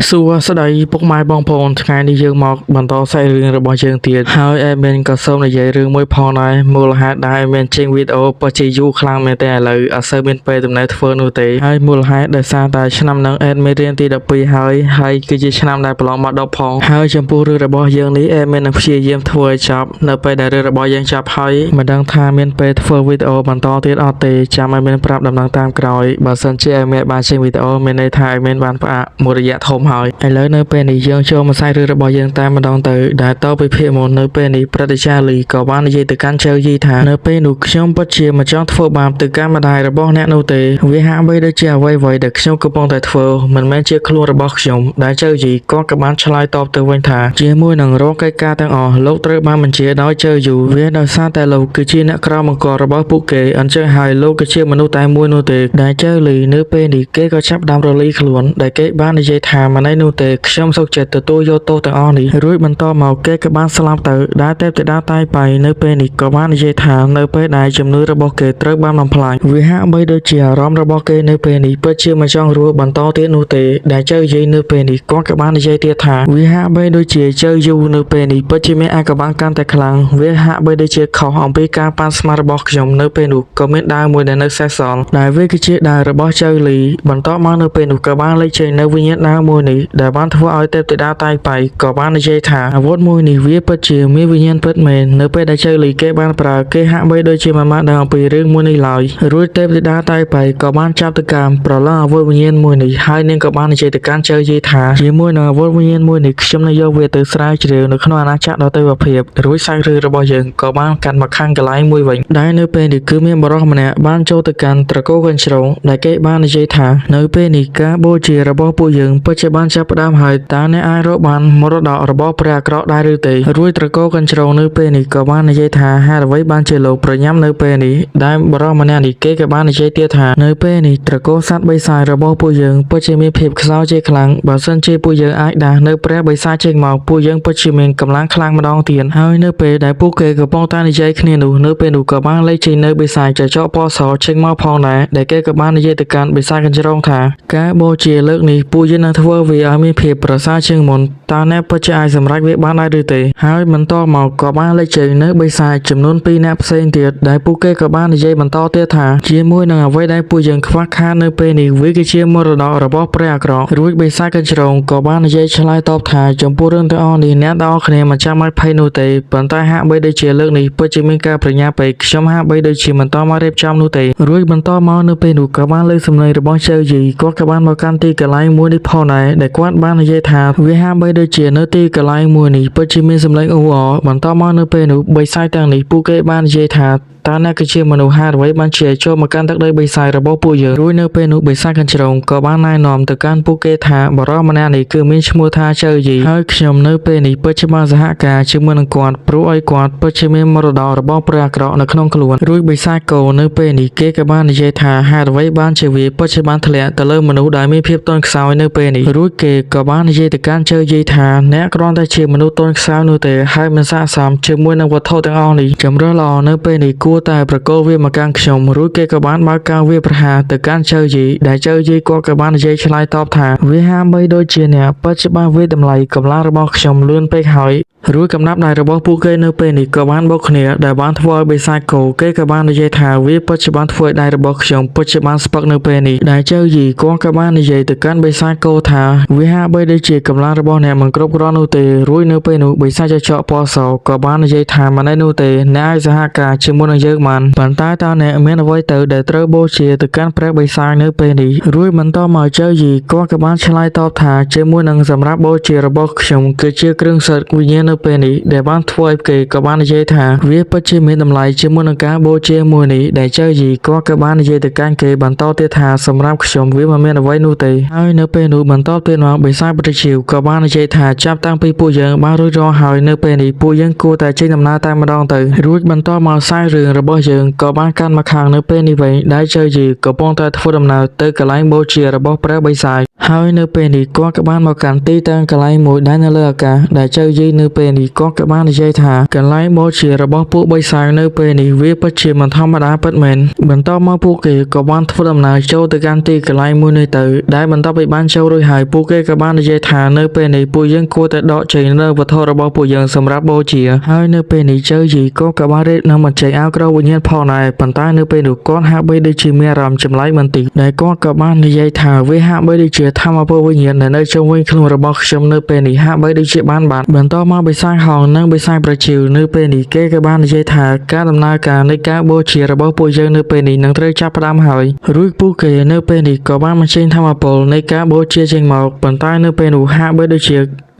សួស្តីពុកម៉ែបងប្អូនថ្ងៃនេះយើងមកបន្តសាច់រឿងរបស់យើងទៀតហើយអេមែនក៏សូមនិយាយរឿងមួយផងដែរមូលហេតុដែលអេមែនចេញវីដេអូពិតជាយូរខ្លាំងមែនទេឥឡូវអត់សូវមានពេលទំនេរធ្វើនោះទេហើយមូលហេតុដោយសារតែឆ្នាំហ្នឹងអេមែនរៀនទី12ហើយគឺជាឆ្នាំដែលប្រឡងមក10ផងហើយចំពោះរឿងរបស់យើងនេះអេមែននឹងព្យាយាមធ្វើឲ្យចប់នៅពេលដែលរឿងរបស់យើងចប់ហើយមិនដឹងថាមានពេលធ្វើវីដេអូបន្តទៀតអត់ទេចាំអេមែនប្រាប់ដំណឹងតាមក្រោយបើសិនជាអេមែនបានចេញវីដេអូមានន័យថាអេមែនបានផ្អាកមួយរយៈធំហើយឥឡូវនៅពេលនេះយើងចូលមកសាច់រឿងរបស់យើងតែម្ដងទៅដែលតទៅភាគមុននៅពេលនេះព្រឹទ្ធាចារ្យលីក៏បាននិយាយទៅកាន់ចៅយីថានៅពេលនោះខ្ញុំពិតជាមិនចង់ធ្វើបាបទៅកាន់ម្ដាយរបស់អ្នកនោះទេវាហាក់បីដូចជាអ្វីៗដែលខ្ញុំកំពុងតែធ្វើមិនមែនជាខ្លួនរបស់ខ្ញុំដែលចៅយីគាត់ក៏បានឆ្លើយតបទៅវិញថាជាមួយនឹងរងកិច្ចការទាំងអស់លោកត្រូវបានបញ្ជាដោយចៅយូវាដោយសារតែលោកគឺជាអ្នកក្រមអង្គរបស់ពួកគេអញ្ចឹងហើយលោកក៏ជាមនុស្សតែមួយនោះទេដែលចៅលីនៅពេលនេះគេក៏ចាប់ដើមរលីខ្លួនដែលគេបាននិយាយថាមិនឯនោះទេខ្ញុំសុខចិត្តទទួលយកទោសទាំងអស់នេះរួចបន្តមកគេក៏បានស្លាប់ទៅដែលទេពធីតាតៃបៃនៅពេលនេះក៏បាននិយាយថានៅពេលដែលជំនឿរបស់គេត្រូវបានបំផ្លាញវាហាក់បីដូចជាអារម្មណ៍របស់គេនៅពេលនេះពិតជាមិនចង់រស់បន្តទៀតនោះទេដែលចៅយាយនៅពេលនេះគាត់ក៏បាននិយាយទៀតថាវាហាក់បីដូចជាចៅយូនៅពេលនេះពិតជាមានអាកប្បកម្មតែខ្លាំងវាហាក់បីដូចជាខុសអំពីការប៉ាន់ស្មានរបស់ខ្ញុំនៅពេលនោះក៏មានដាវមួយដែលនៅសេសសល់ដែលវាគឺជាដាវរបស់ចៅលីបន្តមកនៅពេលនោះក៏បានលេចចេញនៅវិញ្ញាណដាវមួយនេះដែលបានធ្វើឲ្យទេពធីតាតៃបៃក៏បាននិយាយថាអាវុធមួយនេះវាពិតជាមានវិញ្ញាណពិតមែននៅពេលដែលចៅលីគេបានប្រើគេហាក់បីដូចជាមិនបានដឹងអំពីរឿងមួយនេះឡើយរួចទេពធីតាតៃបៃក៏បានចាប់ទៅកម្មប្រឡងអាវុធវិញ្ញាណមួយនេះហើយនាងក៏បាននិយាយទៅកាន់ចៅយីថាជាមួយនឹងអាវុធវិញ្ញាណមួយនេះខ្ញុំនឹងយកវាទៅស្រាវជ្រាវនៅក្នុងអាណាចក្រដទៃភាពរួចសាច់រឿងរបស់យើងក៏បានកាន់មកខាងកន្លែងមួយវិញដែលនៅពេលនេះគឺមានបរិសម្នាក់បានចូលទៅកាន់ត្រកូលកញ្ជ្រោងដែលគេបាននិយាយថានៅពេលនេះការបូជារបស់ពួកយើងពិតជាបានចាប់ផ្ដើមហើយតើអ្នកអាចរកបានមរតករបស់ព្រះអាក្រក់ដែរឬទេរួចត្រកូលកញ្ជ្រោងនៅពេលនេះក៏បាននិយាយថាហេតុអ្វីបានជាលោកប្រញាប់នៅពេលនេះដែលបរិសម្នាក់នេះគេក៏បាននិយាយទៀតថានៅពេលនេះត្រកូលសត្វបិសាចរបស់ពួកយើងពិតជាមានភាពខ្សោយជាខ្លាំងបើសិនជាពួកយើងអាចដាស់នៅព្រះបិសាចចេញមកពួកយើងពិតជាមានកម្លាំងខ្លាំងម្ដងទៀតហើយនៅពេលដែលពួកគេកំពុងតែនិយាយគ្នានោះនៅពេលនោះក៏បានលេចចេញនៅបិសាចចចកពណ៌សចេញមកផងដែរដែលគេក៏បាននិយាយទៅកាន់បិសាចកញ្ជ្រោងថាការបូជាលើកនេះពួកយើងនឹងធ្វើវាឲ្យមានភាពប្រសើរជាងមុនតើអ្នកពិតជាអាចសម្រេចវាបានដែរឬទេហើយបន្តមកក៏បានលេចចេញនៅបិសាចចំនួន2អ្នកផ្សេងទៀតដែលពួកគេក៏បាននិយាយបន្តទៀតថាជាមួយនឹងអ្វីដែលពួកយើងខ្វះខាតនៅពេលនេះវាគឺជាមរតករបស់ព្រះអាក្រក់រួចបិសាចកញ្ជ្រោងក៏បាននិយាយឆ្លើយតបថាចំពោះរឿងទាំងអស់នេះអ្នកទាំងអស់គ្នាមិនចាំបាច់ភ័យនោះទេប៉ុន្តែហាក់បីដូចជាលើកនេះពិតជាមានការប្រញាប់ពេកខ្ញុំហាក់បីដូចជាមិនតមករៀបចំនោះទេរួចបន្តមកនៅពេលនោះក៏បានលើកសំឡេងរបស់ចៅយីគាត់ក៏បានមកកាន់ទីកន្លែងមួយនេះផងដែរដែលគាត់បាននិយាយថាវាហាក់បីដូចជានៅទីកន្លែងមួយនេះពិតជាមានសំឡេងអ៊ូអរបន្តមកនៅពេលនោះបិសាចទាំងនេះពួកគេបាននិយាយថាតើអ្នកគឺជាមនុស្សហេតុអ្វីបានជាចូលមកកាន់ទឹកដីបិសាចរបស់ពួកយើងរួចនៅពេលនោះបិសាចកញ្ជ្រោងក៏បានណែនាំទៅកាន់ពួកគេថាបរិសម្នាក់នេះគឺមានឈ្មោះថាចៅយីហើយខ្ញុំនៅពេលនេះពិតជាបានសហការជាមួយនឹងគាត់ព្រោះឲ្យគាត់ពិតជាមានមរតករបស់ព្រះអាក្រក់នៅក្នុងខ្លួនរួចបិសាចគោនៅពេលនេះគេក៏បាននិយាយថាហេតុអ្វីបានជាវាពិតជាបានធ្លាក់ទៅលើមនុស្សដែលមានភាពទន់ខ្សោយនៅពេលនេះរួចគេក៏បាននិយាយទៅកាន់ចៅយីថាអ្នកគ្រាន់តែជាមនុស្សទន់ខ្សោយនោះទេហើយមិនស័ក្តិសមជាមួយនឹងវត្ថុទាំងអស់នេះចម្រើសល្អនៅពេលនេះគួរតែប្រកល់វាមកកាន់ខ្ញុំរួចគេក៏បានបើកការវាប្រហារទៅកាន់ចៅយីដែលចៅយីគាត់ក៏បាននិយាយឆ្លើយតបថាវាហាក់បីដូចជាអ្នកពិតជាបានវាតម្លៃកម្លាំងរបស់ខ្ញុំលឿនពេកហើយរួចកំណាប់ដៃរបស់ពួកគេនៅពេលនេះក៏បានបោកគ្នាដែលបានធ្វើឲ្យបិសាចគោគេក៏បាននិយាយថាវាពិតជាបានធ្វើឲ្យដៃរបស់ខ្ញុំពិតជាបានស្ពឹកនៅពេលនេះដែលចៅយីគាត់ក៏បាននិយាយទៅកាន់បិសាចគោថាវាហាក់បីដូចជាកម្លាំងរបស់អ្នកមិនគ្រប់គ្រាន់នោះទេរួចនៅពេលនោះបិសាចចចកពណ៌សក៏បាននិយាយថាមិនឯនោះទេអ្នកអាចសហការជាមួយនឹងយើងបានប៉ុន្តែតើអ្នកមានអ្វីទៅដែលត្រូវបូជាទៅកាន់ព្រះបិសាចនៅពេលនេះរួចបន្តមកចៅយីគាត់ក៏បានឆ្លើយតបថាជាមួយនឹងសម្រាប់បូជារបស់ខ្ញុំគឺជាគ្រឿងសត្វវិញ្ញាណនៅពេលនេះដែលបានធ្វើឲ្យគេក៏បាននិយាយថាវាពិតជាមានតម្លៃជាមួយនឹងការបូជាមួយនេះដែលចៅយីគាត់ក៏បាននិយាយទៅកាន់គេបន្តទៀតថាសម្រាប់ខ្ញុំវាមិនមានអ្វីនោះទេហើយនៅពេលនោះបន្តទៀតមកបិសាចប្រជិវក៏បាននិយាយថាចាប់តាំងពីពួកយើងបានរួចរាល់ហើយនៅពេលនេះពួកយើងគួរតែចេញដំណើរតែម្ដងទៅរួចបន្តមកសាច់រឿងរបស់យើងក៏បានកាន់មកខាងនៅពេលនេះវិញដែលចៅយីកំពុងតែធ្វើដំណើរទៅកន្លែងបូជារបស់ព្រះបិសាច ហើយនៅពេលនេះគាត់ក៏បានមកកាន់ទីតាំងកន្លែងមួយដែលនៅលើអាកាសដែលចៅយាយនៅពេលនេះគាត់ក៏បាននិយាយថាកន្លែងបូជារបស់ពួកបិសាចនៅពេលនេះវាពិតជាមិនធម្មតាពិតមែនបន្ទាប់មកពួកគេក៏បានធ្វើដំណើរចូលទៅកាន់ទីកន្លែងមួយនេះទៅដែលបន្ទាប់ពីបានចូលរួចហើយពួកគេក៏បាននិយាយថានៅពេលនេះពួកយើងគួរតែដកចេញនៅវត្ថុរបស់ពួកយើងសម្រាប់បូជាហើយនៅពេលនេះចៅយាយក៏បានរៀបនាំបញ្ចេញអោក្រវិញ្ញាណផងដែរប៉ុន្តែនៅពេលនោះគាត់ហាក់បីដូចជាមានអារម្មណ៍ចម្លែកបន្តិចដែលគាត់ក៏បាននិយាយថាវាហាក់បីដូចជាធម្មពលវិញ្ញាណដែលនៅជុំវិញខ្លួនរបស់ខ្ញុំនៅពេលនេះហាក់បីដូចជាបានបាត់បន្ទាប់មកបិសាចហងនិងបិសាចប្រជានៅពេលនេះគេក៏បាននិយាយថាការដំណើរការនៃការបូជារបស់ពួកយើងនៅពេលនេះនឹងត្រូវចាប់ផ្ដើមហើយរួចពួកគេនៅពេលនេះក៏បានបញ្ចេញធម្មពលនៃការបូជាចេញមកប៉ុន្តែនៅពេលនោះហាក់បីដូចជា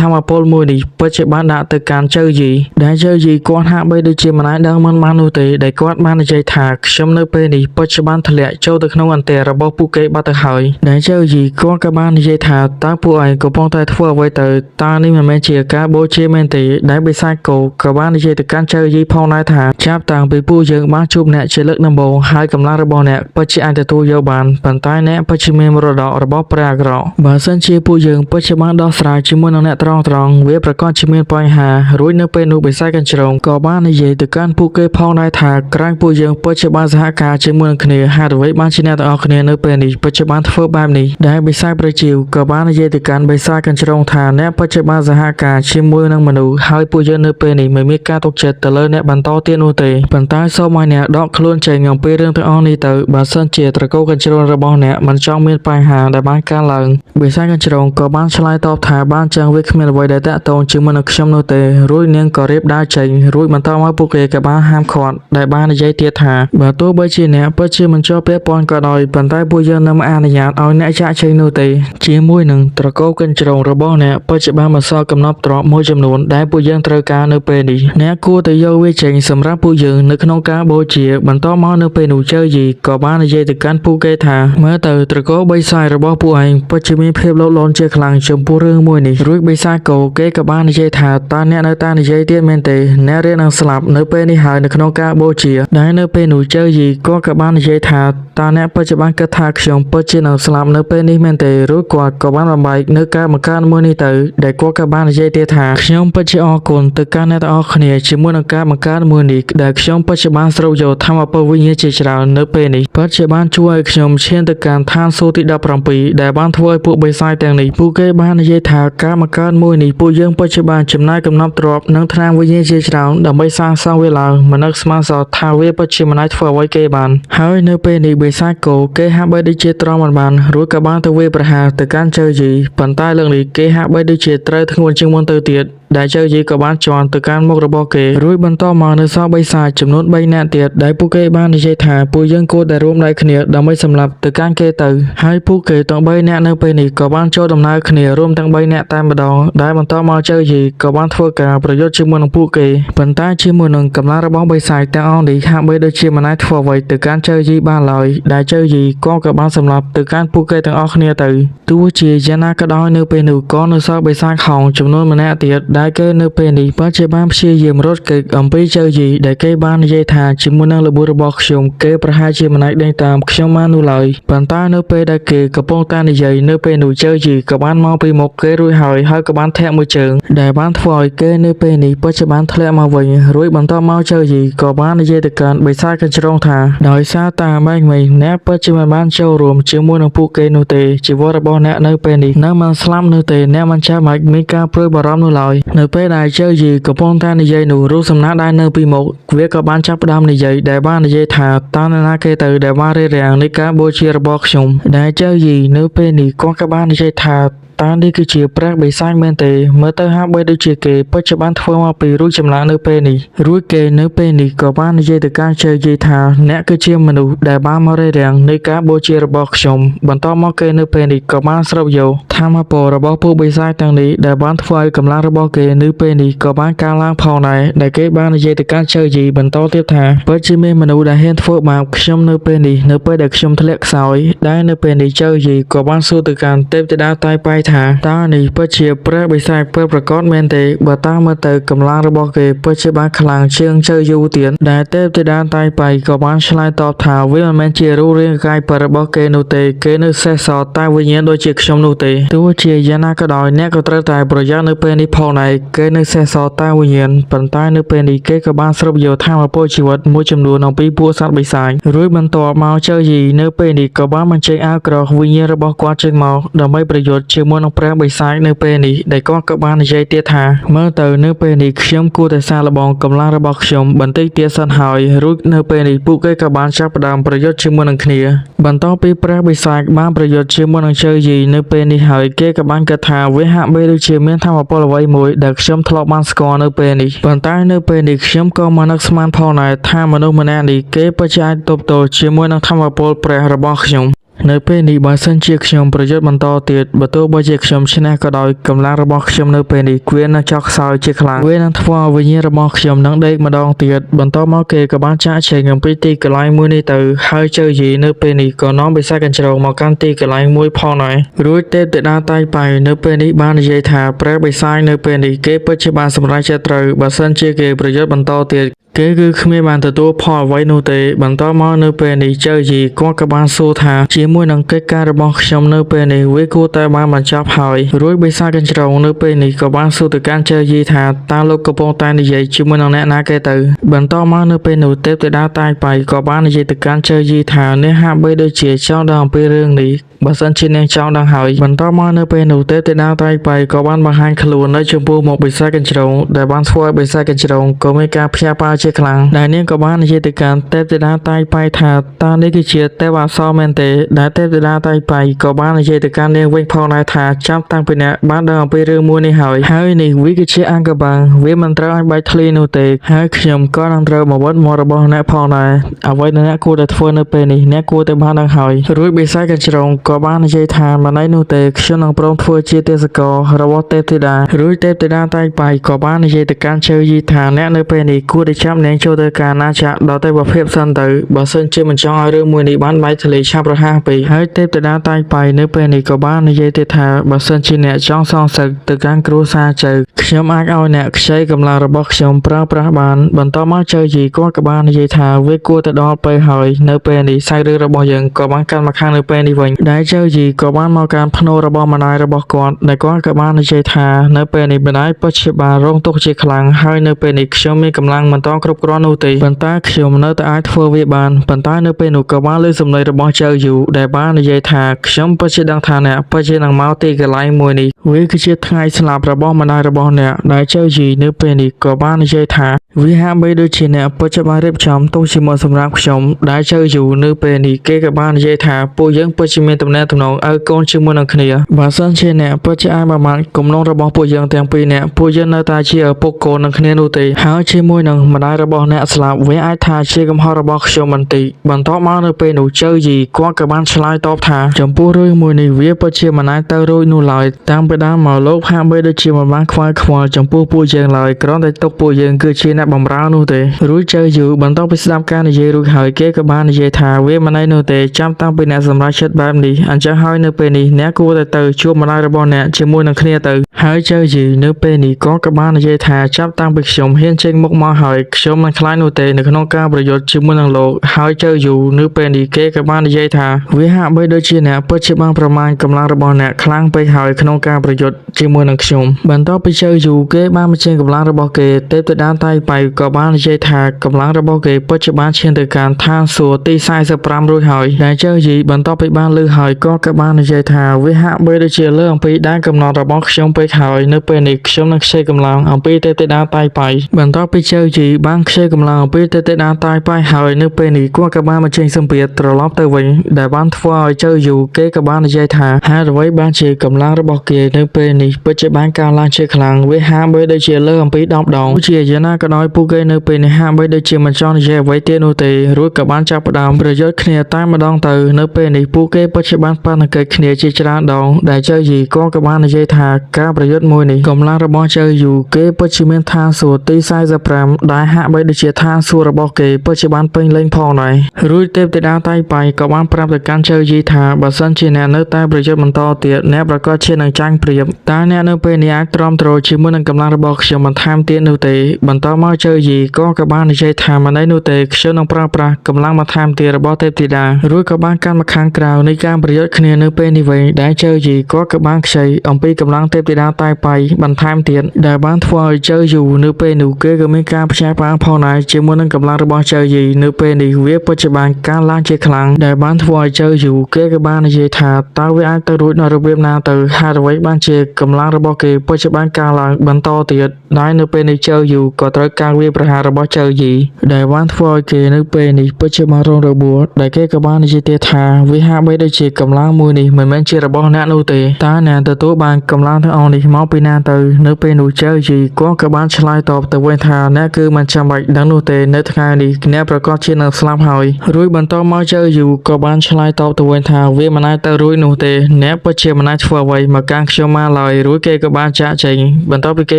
ធម្មពលមួយនេះពិតជាបានដាក់ទៅកាន់ចៅយីដែលចៅយីគាត់ហាក់បីដូចជាមិនអាចដឹងមិនបាននោះទេដែលគាត់បាននិយាយថាខ្ញុំនៅពេលនេះពិតជាបានធ្លាក់ចូលទៅក្នុងអន្ទារបស់ពួកគេបាត់ទៅហើយដែលចៅយីគាត់ក៏បាននិយាយថាតើពួកឯងកំពុងតែធ្វើអ្វីទៅតើនេះមិនមែនជាការបូជាមែនទេដែលបិសាចគោក៏បាននិយាយទៅកាន់ចៅយីផងដែរថាចាប់តាំងពីពួកយើងបានជួបអ្នកជាលើកដំបូងហើយកម្លាំងរបស់អ្នកពិតជាអាចទទួលយកបានប៉ុន្តែអ្នកពិតជាមានមរតករបស់ព្រះអក្រក់បើសិនជាពួកយើងពិតជាបានដោះស្រាយជាមួយនឹងអ្នកត្រង់វាប្រកាសជាមានបញ្ហារួចនៅពេលនោះបិសាចកញ្ជ្រោងក៏បាននិយាយទៅកាន់ពួកគេផងដែរថាក្រែងពួកយើងពិតជាបានសហការជាមួយនឹងគ្នាហេតុអ្វីបានជាអ្នកទាំងអស់គ្នានៅពេលនេះពិតជាបានធ្វើបែបនេះដែលបិសាចប្រជាក៏បាននិយាយទៅកាន់បិសាចកញ្ជ្រោងថាអ្នកពិតជាបានសហការជាមួយនឹងមនុស្សហើយពួកយើងនៅពេលនេះមិនមានការទុកចិត្តទៅលើអ្នកបន្តទៀតនោះទេប៉ុន្តែសូមឲ្យអ្នកដកខ្លួនចេញអំពីរឿងទាំងអស់នេះទៅបើសិនជាត្រកូលកញ្ជ្រោងរបស់អ្នកមិនចង់មានបញ្ហាដែលបានកើតឡើងបិសាចកញ្ជ្រោងក៏បានឆ្លើយតបថាបានចឹងវាគ្មានអ្វីដែលតាក់ទងជាមួយនឹងខ្ញុំនោះទេរួចនាងក៏រៀបដើរចេញរួចបន្តមកពួកគេក៏បានហាមឃាត់ដែលបាននិយាយទៀតថាបើទោះបីជាអ្នកពិតជាមិនជាប់ពាក់ព័ន្ធក៏ដោយប៉ុន្តែពួកយើងនឹងមិនអនុញ្ញាតឲ្យអ្នកចាក់ចេញនោះទេជាមួយនឹងត្រកូលកញ្ជ្រោងរបស់អ្នកពិតជាបានបន្សល់កំណប់ទ្រព្យមួយចំនួនដែលពួកយើងត្រូវការនៅពេលនេះអ្នកគួរតែយកវាចេញសម្រាប់ពួកយើងនៅក្នុងការបូជាបន្តមកនៅពេលនោះចៅយីក៏បាននិយាយទៅកាន់ពួកគេថាមើលទៅត្រកូលបិសាចរបស់ពួកឯងពិតជាមានភាពលោភលន់ជាខ្លាំងចំពោះរឿងមួយនេះរួចបិសាចគោគេក៏បាននិយាយថាតើអ្នកនៅតែនិយាយទៀតមែនទេអ្នករៀននឹងស្លាប់នៅពេលនេះហើយនៅក្នុងការបូជាដែលនៅពេលនោះចៅយីក៏បាននិយាយថាតើអ្នកពិតជាបានគិតថាខ្ញុំពិតជានឹងស្លាប់នៅពេលនេះមែនទេរួចគាត់ក៏បានបំបែកនៅការបង្កើតមួយនេះទៅដែលគាត់ក៏បាននិយាយទៀតថាខ្ញុំពិតជាអរគុណទៅកាន់អ្នកទាំងអស់គ្នាជាមួយនឹងការបង្កើតមួយនេះដែលខ្ញុំពិតជាបានស្រូបយកធម្មពលវិញ្ញាណជាច្រើននៅពេលនេះពិតជាបានជួយឲ្យខ្ញុំឈានទៅកាន់ឋានសួគ៌ទី17ដែលបានធ្វើឲ្យពួកបិសាចទាំងនេះពួកគេបាននិយាយថាការបង្កើតមួយនេះពួកយើងពិតជាបានចំណាយកំណត់ទ្រព្យនិងថ្នាំវិញ្ញាណជាច្រើនដើម្បីសាងសង់វាឡើងមិននឹកស្មានសោះថាវាពិតជាមិនអាចធ្វើអ្វីគេបានហើយនៅពេលនេះបិសាចគោគេហាក់បីដូចជាទ្រាំមិនបានរួចក៏បានទៅវាយប្រហារទៅកាន់ចៅយីប៉ុន្តែលើកនេះគេហាក់បីដូចជាត្រូវធ្ងន់ជាងមុនទៅទៀតដែលចៅយីក៏បានជន់ទៅកាន់មុខរបស់គេរួចបន្តមកនៅសល់បិសាចចំនួន3នាក់ទៀតដែលពួកគេបាននិយាយថាពួកយើងគួរតែរួមដៃគ្នាដើម្បីសម្លាប់ទៅកាន់គេទៅហើយពួកគេទាំង3នាក់នៅពេលនេះក៏បានចូលដំណើរគ្នារួមទាំង3នាក់តែម្ដងដែលបន្តមកចៅយីក៏បានធ្វើការប្រយុទ្ធជាមួយនឹងពួកគេប៉ុន្តែជាមួយនឹងកម្លាំងរបស់បិសាចទាំងអស់នេះហាក់បីដូចជាមិនអាចធ្វើអ្វីទៅកាន់ចៅយីបានឡើយដែលចៅយីក៏បានសម្លាប់ទៅកាន់ពួកគេទាំងអស់គ្នាទៅទោះជាយ៉ាងណាក៏ដោយនៅពេលនោះក៏នៅសល់បិសាចហោងចំនួនម្នាក់ទៀតដែលគេនៅពេលនេះពិតជាបានព្យាយាមរត់គេចអំពីចៅយីដែលគេបាននិយាយថាជាមួយនឹងល្បឿនរបស់ខ្ញុំគេប្រហែលជាមិនអាចដេញតាមខ្ញុំបាននោះឡើយប៉ុន្តែនៅពេលដែលគេកំពុងតែនិយាយនៅពេលនោះចៅយីក៏បានមកពីមុខគេរួចហើយក៏បានធាក់មួយជើងដែលបានធ្វើឲ្យគេនៅពេលនេះពិតជាបានធ្លាក់មកវិញរួចបន្តមកចៅយីក៏បាននិយាយទៅកាន់បិសាចកញ្ជ្រោងថាដោយសារតែម៉េចអ្នកពិតជាមិនបានចូលរួមជាមួយនឹងពួកគេនោះទេជីវិតរបស់អ្នកនៅពេលនេះនៅមិនស្លាប់នោះទេអ្នកមិនចាំបាច់មានការព្រួយបារម្ភនោះឡើយនៅពេលដែលចៅយីកំពុងតែនិយាយនោះរូបសំណាកដែលនៅពីមុខវាក៏បានចាប់ផ្ដើមនិយាយដែលបាននិយាយថាតើនរណាគេទៅដែលបានរារាំងនៃការបូជារបស់ខ្ញុំដែលចៅយីនៅពេលនេះគាត់ក៏បាននិយាយថាតើនេះគឺជាព្រះបិសាចមែនទេមើលទៅហាក់បីដូចជាគេពិតជាបានធ្វើមកពីរូបចម្លាក់នៅពេលនេះរួចគេនៅពេលនេះក៏បាននិយាយទៅកាន់ចៅយីថាអ្នកគឺជាមនុស្សដែលបានមករារាំងនៃការបូជារបស់ខ្ញុំបន្តមកគេនៅពេលនេះក៏បានស្រូបយកធម្មពលរបស់ពួកបិសាចទាំងនេះដែលបានធ្វើឲ្យកម្លាំងរបស់គេនៅពេលនេះក៏បានកើនឡើងផងដែរដែលគេបាននិយាយទៅកាន់ចៅយីបន្តទៀតថាពិតជាមានមនុស្សដែលហ៊ានធ្វើបាបខ្ញុំនៅពេលនេះនៅពេលដែលខ្ញុំធ្លាក់ខ្សោយដែលនៅពេលនេះចៅយីក៏បានសួរទៅកាន់ទេពធីតាតៃប៉ៃ ថាតើនេះពិតជាព្រះបិសាចពិតប្រាកដមែនទេបើតាមមើលទៅកម្លាំងរបស់គេពិតជាបានខ្លាំងជាងជើយូទៀតដែលទេពធីតាតៃបៃក៏បានឆ្លើយតបថាវាមិនមែនជារូបរាងកាយពិតរបស់គេនោះទេគេនៅសេសសល់តែវិញ្ញាណដូចជាខ្ញុំនោះទេទោះជាយ៉ាងណាក៏ដោយអ្នកក៏ត្រូវតែប្រយ័ត្ននៅពេលនេះផងដែរគេនៅសេសសល់តែវិញ្ញាណប៉ុន្តែនៅពេលនេះគេក៏បានស្រូបយកធម៌ពលជីវិតមួយចំនួនអំពីពួកសត្វបិសាចរួចបន្ទាប់មកជើយីនៅពេលនេះក៏បានបញ្ចេញអាវក្រោះវិញ្ញាណរបស់គាត់ចេញមកដើម្បីប្រយុទ្ធជាមួយនឹងព្រះបិសាចនៅពេលនេះដែលគាត់ក៏បាននិយាយទៀតថាមើលទៅនៅពេលនេះខ្ញុំគួរតែសាកល្បងកម្លាំងរបស់ខ្ញុំបន្តិចទៀតសិនហើយរួចនៅពេលនេះពួកគេក៏បានចាប់ផ្ដើមប្រយុទ្ធជាមួយនឹងគ្នាបន្ទាប់ពីព្រះបិសាចបានប្រយុទ្ធជាមួយនឹងជើយីនៅពេលនេះហើយគេក៏បានគិតថាវាហាក់បីដូចជាមានធម៌ពលអ្វីមួយដែលខ្ញុំធ្លាប់បានស្គាល់នៅពេលនេះប៉ុន្តែនៅពេលនេះខ្ញុំក៏មិននឹកស្មានផងដែរថាមនុស្សម្នាក់នេះគេពិតជាអាចទប់ទល់ជាមួយនឹងធម៌ពលព្រះរបស់ខ្ញុំនៅពេលនេះបើសិនជាខ្ញុំប្រយុទ្ធបន្តទៀតបើទោះបីជាខ្ញុំឈ្នះក៏ដោយកម្លាំងរបស់ខ្ញុំនៅពេលនេះវានឹងចោកខ្សោយជាខ្លាំងវានឹងធ្វើឲ្យវិញ្ញាណរបស់ខ្ញុំនឹងដេកម្ដងទៀតបន្តមកគេក៏បានចាក់ចែងអំពីទីកន្លែងមួយនេះទៅហើយជើយីនៅពេលនេះក៏នាំបិសាចកញ្ជ្រោងមកកាន់ទីកន្លែងមួយផងដែររួចទេពធីតាតៃបៃនៅពេលនេះបាននិយាយថាព្រះបិសាចនៅពេលនេះគេពិតជាបានសម្រេចចិត្តត្រូវបើសិនជាគេប្រយុទ្ធបន្តទៀតគេគឺគ្មានបានទទួលផលអ្វីនោះទេបន្តមកនៅពេលនេះជើយីគាត់ក៏បានសួរថាជាមួយនឹងកិច្ចការរបស់ខ្ញុំនៅពេលនេះវាគួរតែបានបញ្ចប់ហើយរួចបិសាចកញ្ជ្រោងនៅពេលនេះក៏បានសួរទៅកាន់ជើយីថាតើលោកកំពុងតែនិយាយជាមួយនឹងអ្នកណាគេទៅបន្តមកនៅពេលនោះទេពធីតាតៃបៃក៏បាននិយាយទៅកាន់ជើយីថាអ្នកហាក់បីដូចជាចង់ដឹងអំពីរឿងនេះបើសិនជានាងចង់ដឹងហើយបន្តមកនៅពេលនោះទេពធីតាតៃបៃក៏បានបង្ហាញខ្លួននៅចំពោះមុខបិសាចកញ្ជ្រោងដែលបានធ្វើឲ្យបិសាចកញ្ជ្រោងក៏មានការភ្ញាក់ផ្អើលជាខ្លាំងដែលនាងក៏បាននិយាយទៅកាន់ទេពធីតាតៃបៃថាតើនេះគឺជាទេវអប្សរមែនទេដែលទេពធីតាតៃបៃក៏បាននិយាយទៅកាន់នាងវិញផងដែរថាចាប់តាំងពីអ្នកបានដឹងអំពីរឿងមួយនេះហើយនេះវាគឺជាអង្គបាំងវាមិនត្រូវឲ្យបែកធ្លាយនោះទេហើយខ្ញុំក៏នឹងត្រូវមកវត្តមករបស់អ្នកផងដែរអ្វីដែលអ្នកគួរតែធ្វើនៅពេលនេះអ្នកគួរតែបានដឹងហើយរួចបិសាចកញ្ជ្រោងក៏បាននិយាយថាមិនអីនោះទេខ្ញុំនឹងព្រមធ្វើជាទេសកលរបស់ទេពធីតារួចទេពធីតាតៃបៃក៏បាននិយាយទៅកាន់ជើយីថាអ្នកនៅពេលនេះគួរតែចាប់នាងចូលទៅការណាចក្រដល់ទៅប្រភេទសិនទៅបើសិនជាមិនចង់ឲ្យរឿងមួយនេះបានបែកធ្លាយឆាប់រហ័សពេកហើយទេពធីតាតៃបៃនៅពេលនេះក៏បាននិយាយទៀតថាបើសិនជាអ្នកចង់សងសឹកទៅកាន់គ្រួសារជើខ្ញុំអាចឲ្យអ្នកខ្ចីកម្លាំងរបស់ខ្ញុំប្រើប្រាស់បានបន្តមកជើយីគាត់ក៏បាននិយាយថាវាគួរតែដល់ពេលហើយនៅពេលនេះសាច់រឿងរបស់យើងក៏បានកាន់មកខាងនៅពេលនេះវិញដែលជើយីក៏បានមកកាន់ភ្នូររបស់ម្ដាយរបស់គាត់ដែលគាត់ក៏បាននិយាយថានៅពេលនេះម្ដាយពិតជាបានរងទុក្ខជាខ្លាំងហើយនៅពេលនេះខ្ញុំមានកម្លាំងមិនតគ្រប់គ្រាន់នោះទេប៉ុន្តែខ្ញុំនៅតែអាចធ្វើវាបានប៉ុន្តែនៅពេលនោះក៏បានលើសំឡេងរបស់ជើយូដែលបាននិយាយថាខ្ញុំពិតជាដឹងថាអ្នកពិតជានឹងមកទីកន្លែងមួយនេះវាគឺជាថ្ងៃស្លាប់របស់ម្ដាយរបស់អ្នកដែលជើយីនៅពេលនេះក៏បាននិយាយថាវាហាក់បីដូចជាអ្នកពិតជាបានរៀបចំទុកជាមុនសម្រាប់ខ្ញុំដែលជើយូនៅពេលនេះគេក៏បាននិយាយថាពួកយើងពិតជាមានទំនាក់ទំនងឲ្យកូនជាមួយនឹងគ្នាបើសិនជាអ្នកពិតជាអាចបំបត្តិគំនុំរបស់ពួកយើងទាំងពីរនាក់ពួកយើងនៅតែជាឪពុកកូននឹងគ្នានោះទេហើយជាមួយនឹងម្ដាយរបស់អ្នកស្លាប់វាអាចថាជាកំហុសរបស់ខ្ញុំបន្តិចបន្ទាប់មកនៅពេលនោះជើយីគាត់ក៏បានឆ្លើយតបថាចំពោះរឿងមួយនេះវាពិតជាមិនអាចទៅរួចនោះឡើយតាំងពីដើមមកលោកហាក់បីដូចជាមិនបានខ្វាយខ្វល់ចំពោះពួកយើងឡើយគ្រាន់តែទុកពួកយើងគឺជាអ្នកបម្រើនោះទេរួចជើយូបន្ទាប់ពីស្ដាប់ការនិយាយរួចហើយគេក៏បាននិយាយថាវាមិនអីនោះទេចាំតាំងពីអ្នកសម្រេចចិត្តបែបនេះអញ្ចឹងហើយនៅពេលនេះអ្នកគួរតែទៅជួបម្ដាយរបស់អ្នកជាមួយនឹងគ្នាទៅហើយជើយីនៅពេលនេះក៏បាននិយាយថាចាប់តាំងពីខ្ញុំហ៊ានចេញមុខមកហើយខ្ញុំមិនខ្លាចនោះទេនៅក្នុងការប្រយុទ្ធជាមួយនឹងលោកហើយជើយូនៅពេលនេះគេក៏បាននិយាយថាវាហាក់បីដូចជាអ្នកពិតជាបានប្រមាញកម្លាំងរបស់អ្នកខ្លាំងពេកហើយក្នុងការប្រយុទ្ធជាមួយនឹងខ្ញុំបន្ទាប់ពីជើយូគេបានបញ្ចេញកម្លាំងរបស់គេទេពធីតាតៃបៃក៏បាននិយាយថាកម្លាំងរបស់គេពិតជាបានឈានទៅកាន់ឋានសួគ៌ទី45រួចហើយដែលជើយីបន្ទាប់ពីបានលើហើយក៏បាននិយាយថាវាហាក់បីដូចជាលើអំពីដែនកំណត់របស់ខ្ញុំពេកហើយនៅពេលនេះខ្ញុំនឹងខ្ចីកម្លាំងអំពីទេពធីតាតៃបៃបន្ទាប់ពីជើយីបានខ្ចីកម្លាំងអំពីទេពធីតាតៃបៃហើយនៅពេលនេះគាត់ក៏បានបញ្ចេញសម្ពាធត្រឡប់ទៅវិញដែលបានធ្វើឲ្យជើយូគេក៏បាននិយាយថាហេតុអ្វីបានជាកម្លាំងរបស់គេនៅពេលនេះពិតជាបានកើនឡើងជាខ្លាំងវាហាក់បីដូចជាលើអំពី10 ដងជាយ៉ាងណាក៏ដោយ ឲ្យពួកគេនៅពេលនេះហាក់បីដូចជាមិនចង់និយាយអ្វីទៀតនោះទេរួចក៏បានចាប់ផ្ដើមប្រយុទ្ធគ្នាតែម្ដងទៅនៅពេលនេះពួកគេពិតជាបានប៉ះទង្គិចគ្នាជាច្រើនដងដែលចៅយីក៏បាននិយាយថាការប្រយុទ្ធមួយនេះកម្លាំងរបស់ចៅយូគេពិតជាមានឋានសួគ៌ទី45ដែលហាក់បីដូចជាឋានសួគ៌របស់គេពិតជាបានពេញលេញផងដែររួចទេពធីតាតៃប៉ៃក៏បានប្រាប់ទៅកាន់ចៅយីថាបើសិនជាអ្នកនៅតែប្រយុទ្ធបន្តទៀតអ្នកប្រកាសជានឹងចាញ់ព្រាបតើអ្នកនៅពេលនេះអាចទ្រាំទ្រជាមួយនឹងកម្លាំងរបស់ខ្ញុំបន្ថែមទៀតនោះទេបន្តមកចៅយីក៏បាននិយាយថាមិនអីនោះទេខ្ញុំនឹងប្រើប្រាស់កម្លាំងបន្ថែមទៀតរបស់ទេពធីតារួចក៏បានកាន់មកខាងក្រៅនៃការប្រយុទ្ធគ្នានៅពេលនេះវិញដែលចៅយីក៏បានខ្ចីអំពីកម្លាំងទេពធីតាតៃប៉ៃបន្ថែមទៀតដែលបានធ្វើឲ្យចៅយូនៅពេលនោះគេក៏មានការផ្សាយផ្អាងផងដែរជាមួយនឹងកម្លាំងរបស់ចៅយីនៅពេលនេះវាពិតជាបានកើនឡើងជាខ្លាំងដែលបានធ្វើឲ្យចៅយូគេក៏បាននិយាយថាតើវាអាចទៅរួចនៅរបៀបណាទៅហេតុអ្វីបានជាកម្លាំងរបស់គេពិតជាបានកើនឡើងបន្តទៀតដែលនៅពេលនេះចៅយូក៏ត្រូវការវាប្រហាររបស់ចៅយីដែលបានធ្វើឲ្យគេនៅពេលនេះពិតជាបានរងរបួសដែលគេក៏បាននិយាយទៀតថាវាហាក់បីដូចជាកម្លាំងមួយនេះមិនមែនជារបស់អ្នកនោះទេតើអ្នកទទួលបានកម្លាំងទាំងអស់នេះមកពីណាទៅនៅពេលនោះចៅយីក៏បានឆ្លើយតបទៅវិញថាអ្នកគឺមិនចាំបាច់ដឹងនោះទេនៅថ្ងៃនេះអ្នកប្រកាសជានឹងស្លាប់ហើយរួចបន្តមកចៅយូក៏បានឆ្លើយតបទៅវិញថាវាមិនអាចទៅរួចនោះទេអ្នកពិតជាមិនអាចធ្វើអ្វីមកកាន់ខ្ញុំមកឡើយរួចគេក៏បានចាកចេញបន្ទាប់ពីគេ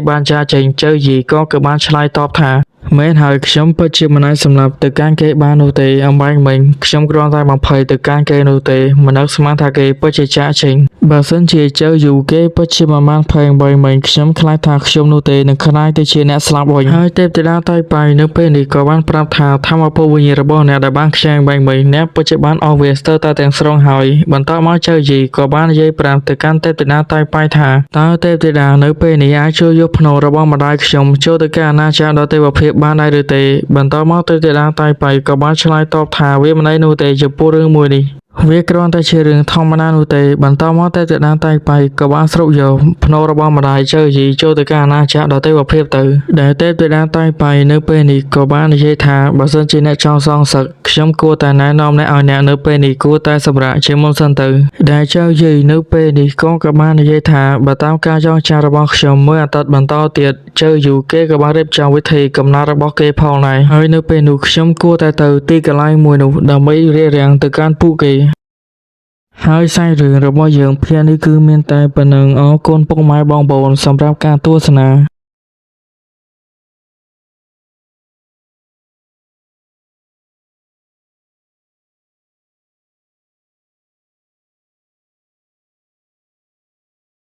បានចាកចេញចៅយីក៏បានឆ្លើយតបថាមែនហើយខ្ញុំពិតជាមិនអាចសម្លាប់ទៅកាន់គេបាននោះទេអំបែងមិញខ្ញុំគ្រាន់តែបំភ័យទៅកាន់គេនោះទេមិននឹកស្មានថាគេពិតជាចាកចេញបើសិនជាចៅយូគេពិតជាមិនបានភ័យអំបែងមិញខ្ញុំខ្លាចថាខ្ញុំនោះទេនឹងខ្លាចទៅជាអ្នកស្លាប់វិញហើយទេពធីតាតៃប៉ៃនៅពេលនេះក៏បានប្រាប់ថាធម្មពលវិញ្ញាណរបស់អ្នកដែលបានខ្ចីបែងមិញអ្នកពិតជាបានអស់វាស្ទើរតែទាំងស្រុងហើយបន្តមកចៅយីក៏បាននិយាយប្រាប់ទៅកាន់ទេពធីតាតៃប៉ៃថាតើទេពធីតានៅពេលនេះអាចជួយយកភ្នូររបស់ម្ដាយខ្ញុំចូលទៅកាន់អាណាចក្រដ៏ទេវភាពបានដែរឬទេបន្តមកទេពធីតាតៃប៉ៃក៏បានឆ្លើយតបថាវាមិនអីនោះទេចំពោះរឿងមួយនេះវាគ្រាន់តែជារឿងធម្មតានោះទេបន្តមកទេពធីតាតៃប៉ៃក៏បានស្រុកយកភ្នូររបស់ម្ដាយចៅយីចូលទៅកាន់អាណាចក្រដ៏ទេវភាពទៅដែលទេពធីតាតៃប៉ៃនៅពេលនេះក៏បាននិយាយថាបើសិនជាអ្នកចង់សងសឹកខ្ញុំគួរតែណែនាំអ្នកឲ្យអ្នកនៅពេលនេះគួរតែសម្រាប់ជាមុនសិនទៅដែលចៅយីនៅពេលនេះក៏បាននិយាយថាបើតាមការចងចាំរបស់ខ្ញុំមួយអាទិត្យបន្តទៀតចៅយូគេក៏បានរៀបចំវិធីកំណត់របស់គេផងដែរហើយនៅពេលនោះខ្ញុំគួរតែទៅទីកន្លែងមួយនោះដើម្បីរារាំងទៅកាន់ពួកគេហើយសាច់រឿងរបស់យើងភាគនេះគឺមានតែប៉ុណ្ណឹងអរគុណពុកម៉ែបងប្អូនសម្រាប់ការទស្សនា